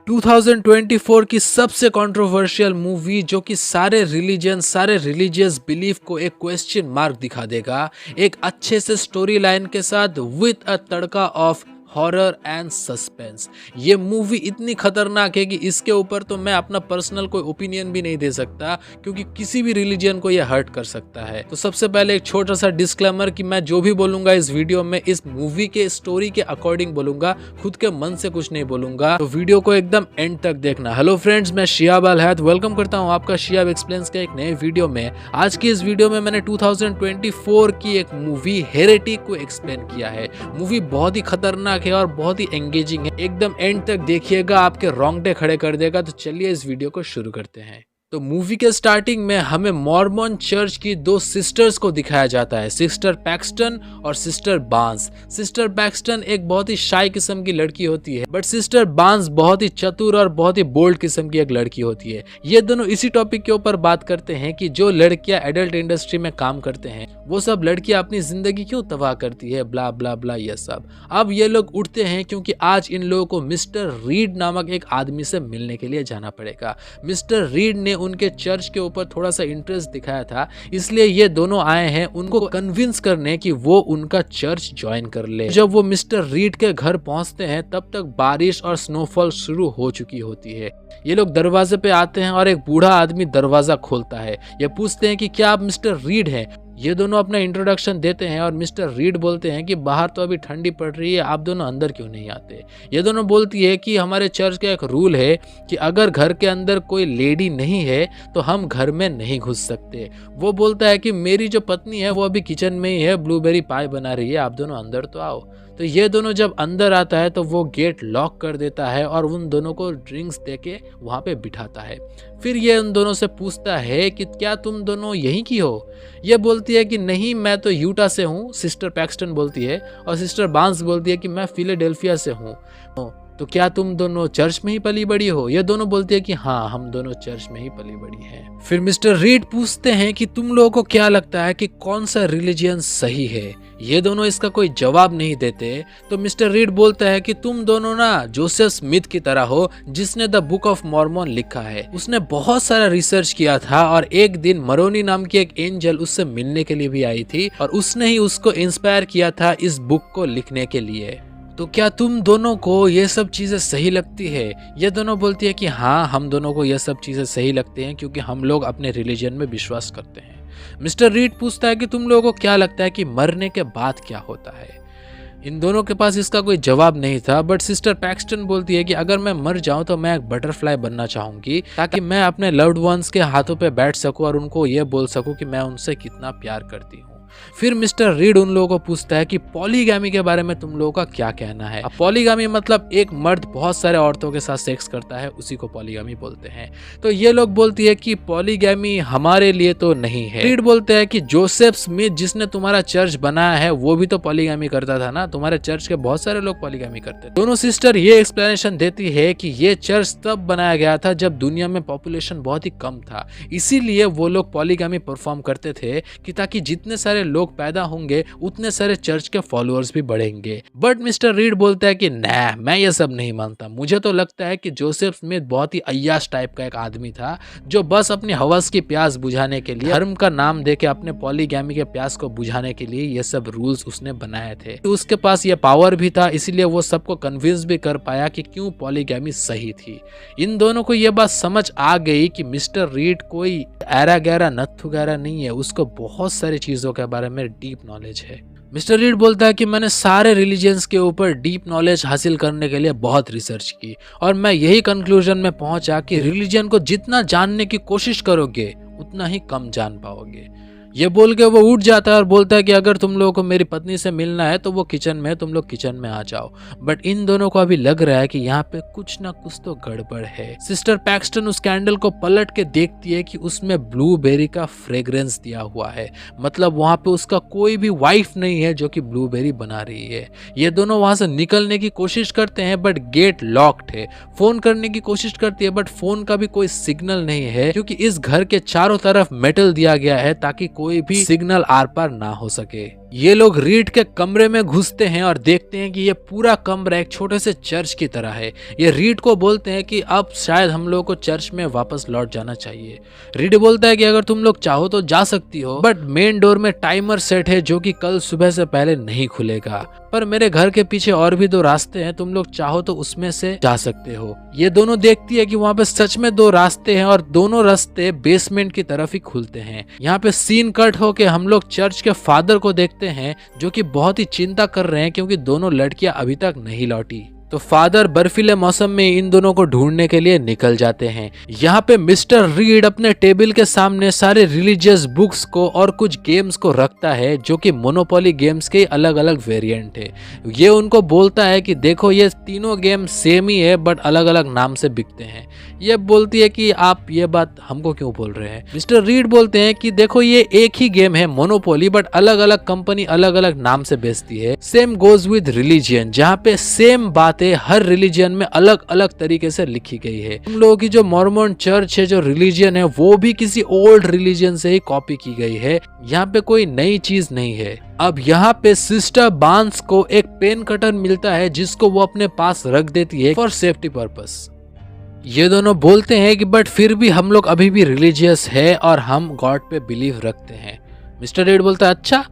2024 की सबसे controversial movie जो कि सारे रिलीजन, सारे रिलीजियस बिलीफ को एक क्वेश्चन मार्क दिखा देगा, एक अच्छे से स्टोरी लाइन के साथ with a tadka of horror and suspense. ये मूवी इतनी खतरनाक है कि इसके ऊपर तो मैं अपना पर्सनल कोई ओपिनियन भी नहीं दे सकता, क्योंकि किसी भी रिलीजन को ये हर्ट कर सकता है। तो सबसे पहले एक छोटा सा डिस्क्लेमर कि मैं जो भी बोलूंगा इस वीडियो में इस मूवी के स्टोरी के अकॉर्डिंग बोलूंगा, खुद के मन से कुछ नहीं बोलूंगा। तो वीडियो को एकदम एंड तक देखना। हेलो फ्रेंड्स, मैं शियाब अल हैद वेलकम करता हूँ आपका शियाब एक्सप्लेन्स के एक नए वीडियो में। आज की इस वीडियो में मैंने 2024 की एक मूवी हेरेटिक को एक्सप्लेन किया है। मूवी बहुत ही खतरनाक है और बहुत ही एंगेजिंग है, एकदम एंड तक देखिएगा, आपके रोंगटे खड़े कर देगा। तो चलिए इस वीडियो को शुरू करते हैं। तो मूवी के स्टार्टिंग में हमें मॉर्मन चर्च की दो सिस्टर्स को दिखाया जाता है, सिस्टर पैक्सटन और सिस्टर बांस। सिस्टर पैक्सटन एक बहुत ही शाय किस्म की लड़की होती है, बट सिस्टर बांस बहुत ही चतुर और बहुत ही बोल्ड किस्म की एक लड़की होती है। ये दोनों इसी टॉपिक के ऊपर बात करते हैं कि जो लड़कियां एडल्ट इंडस्ट्री में काम करते हैं वो सब लड़कियां अपनी जिंदगी क्यों तबाह करती है, ब्ला ब्ला ब्ला ये सब। अब ये लोग उठते हैं क्योंकि आज इन लोगों को मिस्टर रीड नामक एक आदमी से मिलने के लिए जाना पड़ेगा। मिस्टर रीड ने उनके चर्च के ऊपर थोड़ा सा इंटरेस्ट दिखाया था, इसलिए ये दोनों आए हैं उनको कन्विंस करने कि वो उनका चर्च ज्वाइन कर ले। जब वो मिस्टर रीड के घर पहुंचते हैं तब तक बारिश और स्नोफॉल शुरू हो चुकी होती है। ये लोग दरवाजे पे आते हैं और एक बूढ़ा आदमी दरवाजा खोलता है। ये पूछते हैं कि क्या आप मिस्टर रीड हैं? ये दोनों अपना इंट्रोडक्शन देते हैं और मिस्टर रीड बोलते हैं कि बाहर तो अभी ठंडी पड़ रही है, आप दोनों अंदर क्यों नहीं आते? ये दोनों बोलती है कि हमारे चर्च का एक रूल है कि अगर घर के अंदर कोई लेडी नहीं है तो हम घर में नहीं घुस सकते। वो बोलता है कि मेरी जो पत्नी है वो अभी किचन में ही है, ब्लूबेरी पाई बना रही है, आप दोनों अंदर तो आओ। तो ये दोनों जब अंदर आता है तो वो गेट लॉक कर देता है और उन दोनों को ड्रिंक्स देके वहाँ पे बिठाता है। फिर ये उन दोनों से पूछता है कि क्या तुम दोनों यहीं की हो? ये बोलती है कि नहीं, मैं तो यूटा से हूँ, सिस्टर पैक्सटन बोलती है, और सिस्टर बांस बोलती है कि मैं फिलाडेल्फिया से हूँ। तो क्या तुम दोनों चर्च में ही पली बड़ी हो? ये दोनों बोलती है कि हाँ, हम दोनों चर्च में ही पली बड़ी हैं। फिर मिस्टर रीड पूछते हैं कि तुम लोगों को क्या लगता है कि कौन सा रिलीजियन सही है? ये दोनों इसका कोई जवाब नहीं देते। तो मिस्टर रीड बोलता है कि तुम दोनों ना जोसेफ स्मिथ की तरह हो, जिसने द बुक ऑफ मॉर्मन लिखा है। उसने बहुत सारा रिसर्च किया था और एक दिन मरोनी नाम की एक एंजल उससे मिलने के लिए भी आई थी और उसने ही उसको इंस्पायर किया था इस बुक को लिखने के लिए। तो क्या तुम दोनों को ये सब चीजें सही लगती है? ये दोनों बोलती है कि हाँ, हम दोनों को ये सब चीजें सही लगती हैं क्योंकि हम लोग अपने रिलीजन में विश्वास करते हैं। मिस्टर रीड पूछता है कि तुम लोगों को क्या लगता है कि मरने के बाद क्या होता है? इन दोनों के पास इसका कोई जवाब नहीं था, बट सिस्टर पैक्सटन बोलती है कि अगर मैं मर जाऊं तो मैं एक बटरफ्लाई बनना चाहूंगी, ताकि मैं अपने लव्ड वंस के हाथों पे बैठ सकूं और उनको ये बोल सकूं कि मैं उनसे कितना प्यार करती हूँ। फिर मिस्टर रीड उन लोगों को पूछता है कि पॉलीगैमी के बारे में तुम लोगों का क्या कहना है? अब पॉलीगैमी मतलब एक मर्द बहुत सारे औरतों के साथ सेक्स करता है, उसी को पॉलीगैमी बोलते हैं। तो ये लोग बोलती है कि पॉलीगैमी हमारे लिए तो नहीं है। रीड बोलते हैं कि जोसेफ स्मिथ जिसने तुम्हारा चर्च बनाया है वो भी तो पॉलीगैमी करता था ना, तुम्हारे चर्च के बहुत सारे लोग पॉलीगैमी करते थे। दोनों सिस्टर ये एक्सप्लेनेशन देती है कि ये चर्च तब बनाया गया था जब दुनिया में पॉपुलेशन बहुत ही कम था, इसीलिए वो लोग पॉलीगैमी परफॉर्म करते थे कि ताकि जितने सारे लोग पैदा होंगे उतने सारे चर्च के फॉलोअर्स भी बढ़ेंगे। बट मिस्टर रीड बोलता है कि ना, मैं ये सब नहीं मानता। मुझे तो लगता है कि जोसेफ स्मिथ बहुत ही अय्याश टाइप का एक आदमी था जो बस अपनी हवस की प्यास बुझाने के लिए धर्म का नाम देके अपने पॉलीगैमी के प्यास को बुझाने के लिए ये सब रूल्स उसने बनाए थे। तो उसके पास ये पावर भी था, इसीलिए वो सबको कन्विंस भी कर पाया कि क्यों पॉलीगैमी सही थी। इन दोनों को ये बात समझ आ गई कि मिस्टर रीड कोई ऐरा गैरा नत्थु गैरा नहीं है, उसको बहुत सारी चीजों के बारे में डीप नॉलेज है। मिस्टर रीड बोलता है कि मैंने सारे रिलीजियंस के ऊपर डीप नॉलेज हासिल करने के लिए बहुत रिसर्च की और मैं यही कंक्लूजन में पहुंचा कि रिलीजन को जितना जानने की कोशिश करोगे उतना ही कम जान पाओगे। ये बोल के वो उठ जाता है और बोलता है कि अगर तुम लोगों को मेरी पत्नी से मिलना है तो वो किचन में है, तुम लोग किचन में आ जाओ। बट इन दोनों को अभी लग रहा है कि यहाँ पे कुछ ना कुछ तो गड़बड़ है। सिस्टर पैक्सटन उस कैंडल को पलट के देखती है कि उसमें ब्लूबेरी का फ्रेग्रेंस दिया हुआ है, मतलब वहाँ पे उसका कोई भी वाइफ नहीं है जो कि ब्लूबेरी बना रही है। ये दोनों वहां से निकलने की कोशिश करते हैं बट गेट लॉक्ड है। फोन करने की कोशिश करती है बट फोन का भी कोई सिग्नल नहीं है, क्योंकि इस घर के चारों तरफ मेटल दिया गया है ताकि कोई भी सिग्नल आर पार ना हो सके। ये लोग रीड के कमरे में घुसते हैं और देखते हैं कि ये पूरा कमरा एक छोटे से चर्च की तरह है। ये रीड को बोलते हैं कि अब शायद हम लोग को चर्च में वापस लौट जाना चाहिए। रीड बोलता है कि अगर तुम लोग चाहो तो जा सकती हो, बट मेन डोर में टाइमर सेट है जो कि कल सुबह से पहले नहीं खुलेगा। पर मेरे घर के पीछे और भी 2 रास्ते हैं, तुम लोग चाहो तो उसमें से जा सकते हो। ये दोनों देखती है कि वहाँ पे सच में 2 रास्ते हैं और दोनों रास्ते बेसमेंट की तरफ ही खुलते हैं। यहाँ पे सीन कट होके हम लोग चर्च के फादर को देखते हैं जो कि बहुत ही चिंता कर रहे हैं क्योंकि दोनों लड़कियां अभी तक नहीं लौटी। तो फादर बर्फीले मौसम में इन दोनों को ढूंढने के लिए निकल जाते हैं। यहाँ पे मिस्टर रीड अपने टेबल के सामने सारे रिलीजियस बुक्स को और कुछ गेम्स को रखता है जो कि मोनोपोली गेम्स के अलग अलग वेरिएंट है। ये उनको बोलता है कि देखो ये तीनों गेम सेम ही है बट अलग अलग नाम से बिकते हैं। ये बोलती है कि आप ये बात हमको क्यों बोल रहे हैं। मिस्टर रीड बोलते हैं कि देखो ये एक ही गेम है मोनोपोली बट अलग अलग कंपनी अलग अलग नाम से बेचती है। सेम गोज विद रिलीजियन, जहाँ पे सेम बातें हर रिलीजियन में अलग अलग तरीके से लिखी गई है। हम लोगों की जो मॉर्मन चर्च है, जो रिलीजियन है, वो भी किसी ओल्ड रिलीजियन से ही कॉपी की गई है। यहाँ पे कोई नई चीज नहीं है। अब यहाँ पे सिस्टर बांस को एक पेन कटर मिलता है जिसको वो अपने पास रख देती है फॉर सेफ्टी पर्पस। ये दोनों बोलते हैं कि बट फिर भी हम लोग अभी भी रिलीजियस है और हम गॉड पे बिलीव रखते हैं। मिस्टर रीड बोलता है अच्छा।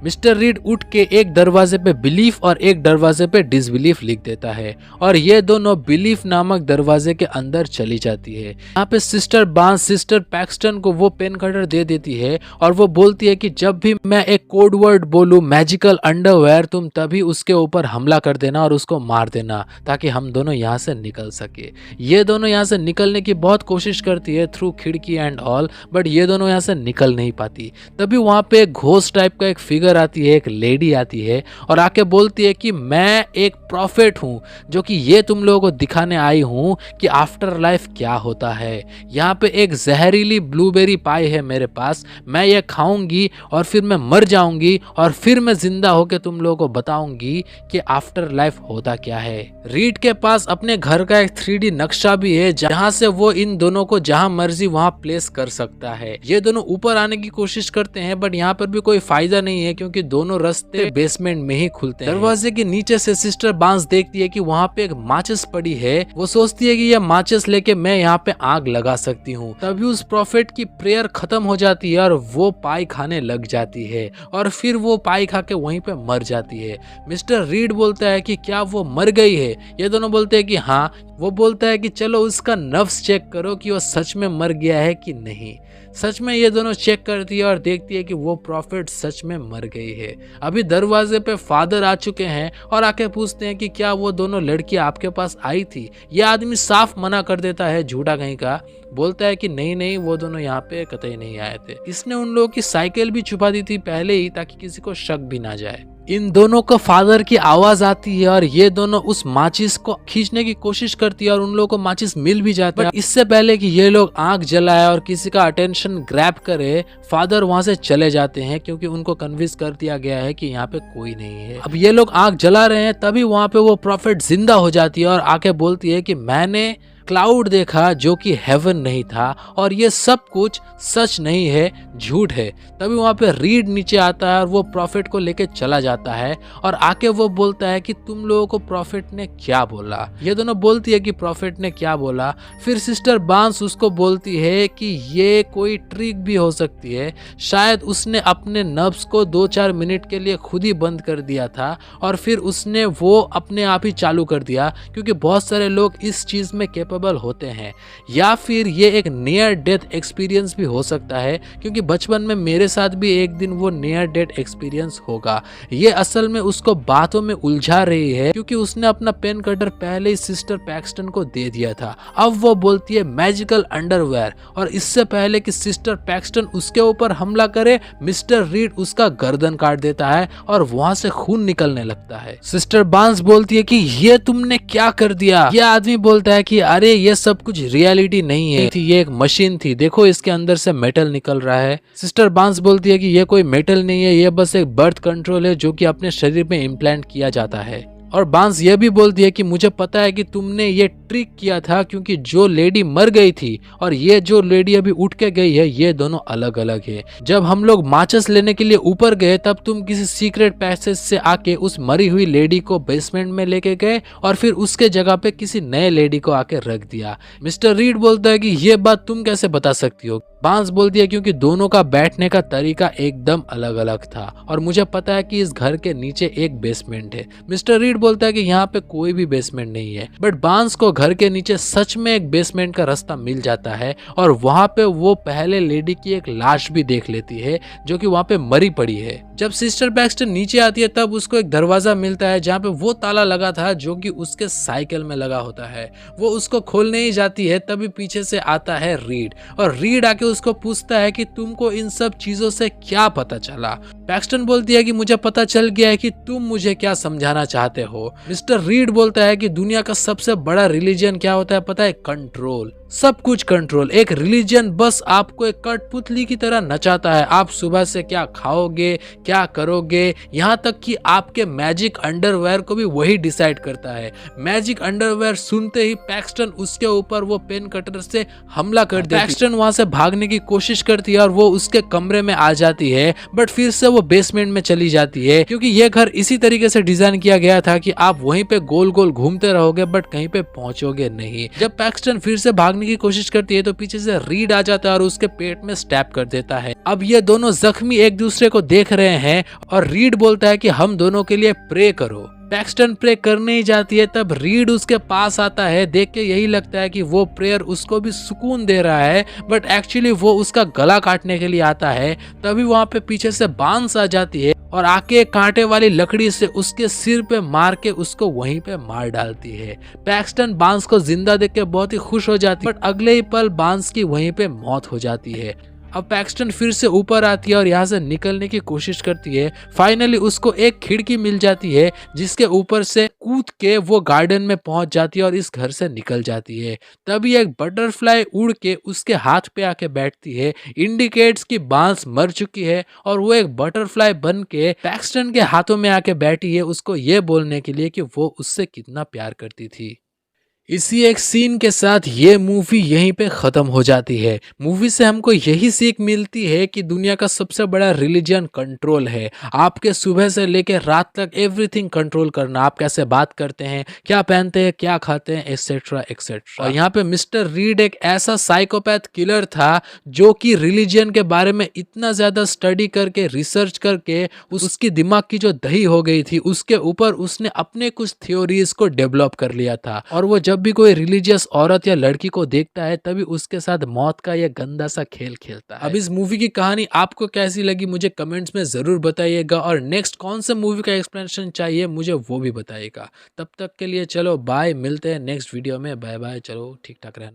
मिस्टर रीड उठ के एक दरवाजे पे बिलीफ और एक दरवाजे पे डिसबिलीफ लिख देता है और ये दोनों बिलीफ नामक दरवाजे के अंदर चली जाती है। यहाँ पे सिस्टर बांस सिस्टर पैक्सटन को वो पेन कटर दे देती है और वो बोलती है कि जब भी मैं एक कोड वर्ड बोलूं मैजिकल अंडरवेयर, तुम तभी उसके ऊपर हमला कर देना और उसको मार देना ताकि हम दोनों यहाँ से निकल सके। ये दोनों यहाँ से निकलने की बहुत कोशिश करती है थ्रू खिड़की एंड ऑल, बट ये दोनों यहाँ से निकल नहीं पाती। तभी वहाँ पे एक घोस्ट टाइप का एक फिगर आती है, एक लेडी आती है और आके बोलती है कि मैं एक प्रॉफिट हूँ जो कि ये तुम लोगों को दिखाने आई हूँ कि आफ्टर लाइफ क्या होता है। यहाँ पे एक जहरीली ब्लूबेरी पाई है मेरे पास, मैं ये खाऊंगी और फिर मैं मर जाऊंगी और फिर मैं जिंदा होके तुम लोगों को बताऊंगी कि आफ्टर लाइफ होता क्या है। रीड के पास अपने घर का एक 3D नक्शा भी है जहाँ से वो इन दोनों को जहाँ मर्जी वहाँ प्लेस कर सकता है। ये दोनों ऊपर आने की कोशिश करते हैं बट यहाँ पर भी कोई फायदा नहीं है क्योंकि दोनों रास्ते बेसमेंट में ही खुलते हैं। दरवाजे के नीचे से सिस्टर बांस देखती है कि वहाँ पे एक माचिस पड़ी है। वो सोचती है कि यह माचिस लेके मैं यहाँ पे आग लगा सकती हूँ। तभी उस प्रॉफिट की प्रेयर खत्म हो जाती है और वो पाई खाने लग जाती है और फिर वो पाई खा के वहीं पे मर जाती है। मिस्टर रीड बोलता है कि क्या वो मर गई है। ये दोनों बोलते हैं कि हाँ। वो बोलता है कि चलो उसका नर्व्स चेक करो कि वो सच में मर गया है कि नहीं। सच में ये दोनों चेक करती है और देखती है कि वो प्रॉफिट सच में मर गई है। अभी दरवाजे पे फादर आ चुके हैं और आके पूछते हैं कि क्या वो दोनों लड़कियां आपके पास आई थी। ये आदमी साफ मना कर देता है, झूठा कहीं का। बोलता है कि नहीं नहीं, वो दोनों यहाँ पे कतई नहीं आए थे। इसने उन लोगों की साइकिल भी छुपा दी थी पहले ही ताकि किसी को शक भी ना जाए। इन दोनों को फादर की आवाज आती है और ये दोनों उस माचिस को खींचने की कोशिश करती है और उन लोगों को माचिस मिल भी जाता है। इससे पहले कि ये लोग आग जलाए और किसी का अटेंशन ग्रैब करे, फादर वहां से चले जाते हैं क्योंकि उनको कन्विंस कर दिया गया है कि यहाँ पे कोई नहीं है। अब ये लोग आग जला रहे हैं, तभी वहां पे वो प्रॉफिट जिंदा हो जाती है और आके बोलती है कि मैंने क्लाउड देखा जो कि हेवन नहीं था और ये सब कुछ सच नहीं है, झूठ है। तभी वहां पे रीड नीचे आता है और वो प्रॉफिट को लेके चला जाता है और आके वो बोलता है कि तुम लोगों को प्रॉफिट ने क्या बोला। ये दोनों बोलती है कि प्रॉफिट ने क्या बोला। फिर सिस्टर बांस उसको बोलती है कि ये कोई ट्रिक भी हो सकती है, शायद उसने अपने नर्व्स को 2-4 मिनट के लिए खुद ही बंद कर दिया था और फिर उसने वो अपने आप ही चालू कर दिया क्योंकि बहुत सारे लोग इस चीज में कैपेबल होते हैं। या फिर ये एक नियर डेथ एक्सपीरियंस भी हो सकता है क्योंकि बचपन में मेरे साथ भी एक दिन वो नियर डेथ एक्सपीरियंस होगा। ये असल में उसको बातों में उलझा रही है क्योंकि उसने अपना पेन कटर पहले ही सिस्टर पैक्सटन को दे दिया था। अब वो बोलती है मैजिकल अंडरवेयर और इससे पहले कि सिस्टर पैक्सटन उसके ऊपर हमला करे, मिस्टर रीड उसका गर्दन काट देता है और वहां से खून निकलने लगता है। सिस्टर बांस बोलती है कि ये तुमने क्या कर दिया। ये आदमी बोलता है कि अरे ये सब कुछ रियलिटी नहीं है, ये एक मशीन थी, देखो इसके अंदर से मेटल निकल रहा है। सिस्टर बांस बोलती है कि ये कोई मेटल नहीं है, ये बस एक बर्थ कंट्रोल है जो कि अपने शरीर में इम्प्लांट किया जाता है। और बांस ये भी बोलती है कि मुझे पता है कि तुमने ये ट्रिक किया था, क्योंकि जो लेडी मर गई थी और ये जो लेडी अभी उठ के गई है, ये दोनों अलग अलग है। जब हम लोग माचिस लेने के लिए ऊपर गए तब तुम किसी सीक्रेट पैसेज से आके उस मरी हुई लेडी को बेसमेंट में लेके गए और फिर उसके जगह पे किसी नए लेडी को आके रख दिया। मिस्टर रीड बोलता है कि ये बात तुम कैसे बता सकती हो। बांस बोलती है क्योंकि दोनों का बैठने का तरीका एकदम अलग अलग था और मुझे पता है कि इस घर के नीचे एक बेसमेंट है। मिस्टर रीड बोलता है कि यहाँ पे कोई भी बेसमेंट नहीं है, बट बांस को घर के नीचे सच में एक बेसमेंट का रास्ता मिल जाता है और वहाँ पे वो पहले लेडी की एक लाश भी देख लेती है जो कि वहाँ पे मरी पड़ी है। जब सिस्टर बैक्स्टर नीचे आती है तब उसको एक दरवाजा मिलता है जहाँ पे वो ताला लगा था जो कि उसके साइकिल में लगा होता है। वो उसको खोलने ही जाती है तभी पीछे से आता है रीड और रीड आके उसको पूछता है कि तुमको इन सब चीजों से क्या पता चला। पैक्सटन बोलती है कि मुझे पता चल गया है कि तुम मुझे क्या समझाना चाहते हो। मिस्टर रीड बोलता है कि दुनिया का सबसे बड़ा रिलीजन क्या होता है पता है? कंट्रोल, सब कुछ कंट्रोल। एक रिलीजन बस आपको एक कठपुतली की तरह नचाता है। आप सुबह से क्या खाओगे, क्या करोगे, यहाँ तक कि आपके मैजिक अंडरवेयर को भी वही डिसाइड करता है। मैजिक अंडरवेयर सुनते ही पैक्सटन उसके ऊपर वो पेन कटर से हमला कर देती है। पैक्सटन वहां से भागने की कोशिश करती है और वो उसके कमरे में आ जाती है, बट फिर से वो बेसमेंट में चली जाती है क्योंकि ये घर इसी तरीके से डिजाइन किया गया था कि आप वहीं पे गोल गोल घूमते रहोगे बट कहीं पे पहुंचोगे नहीं। जब पैक्सटन फिर से भागने की कोशिश करती है तो पीछे से रीड आ जाता है और उसके पेट में स्टैप कर देता है। अब ये दोनों जख्मी एक दूसरे को देख रहे हैं और रीड बोलता है कि हम दोनों के लिए प्रे करो। पैक्सटन प्रे करने ही जाती है तब रीड उसके पास आता है। देख के यही लगता है कि वो प्रेयर उसको भी सुकून दे रहा है, बट एक्चुअली वो उसका गला काटने के लिए आता है। तभी वहाँ पे पीछे से बांस आ जाती है और आके कांटे वाली लकड़ी से उसके सिर पे मार के उसको वहीं पे मार डालती है। पैक्सटन बांस को जिंदा देख के बहुत ही खुश हो जाती है, बट अगले ही पल बांस की वहीं पे मौत हो जाती है। अब पैक्सटन फिर से ऊपर आती है और यहाँ से निकलने की कोशिश करती है। फाइनली उसको एक खिड़की मिल जाती है जिसके ऊपर से कूद के वो गार्डन में पहुंच जाती है और इस घर से निकल जाती है। तभी एक बटरफ्लाई उड़ के उसके हाथ पे आके बैठती है, इंडिकेट्स की बांस मर चुकी है और वो एक बटरफ्लाई बन के पैक्सटन के हाथों में आके बैठी है उसको ये बोलने के लिए कि वो उससे कितना प्यार करती थी। इसी एक सीन के साथ ये मूवी यहीं पे खत्म हो जाती है। मूवी से हमको यही सीख मिलती है कि दुनिया का सबसे बड़ा रिलीजन कंट्रोल है। आपके सुबह से लेके रात तक एवरीथिंग कंट्रोल करना, आप कैसे बात करते हैं, क्या पहनते हैं, क्या खाते हैं, एक्सेट्रा एक्सेट्रा। और यहाँ पे मिस्टर रीड एक ऐसा साइकोपैथ किलर था जो कि रिलीजन के बारे में इतना ज्यादा स्टडी करके रिसर्च करके उसकी दिमाग की जो दही हो गई थी उसके ऊपर उसने अपने कुछ थ्योरीज को डेवलप कर लिया था। और वो जब भी कोई रिलीजियस औरत या लड़की को देखता है तभी उसके साथ मौत का यह गंदा सा खेल खेलता है। अब इस मूवी की कहानी आपको कैसी लगी मुझे कमेंट्स में जरूर बताइएगा और नेक्स्ट कौन सा मूवी का एक्सप्लेनेशन चाहिए मुझे वो भी बताइएगा। तब तक के लिए चलो बाय, मिलते हैं नेक्स्ट वीडियो में। बाय बाय, चलो ठीक ठाक रहना।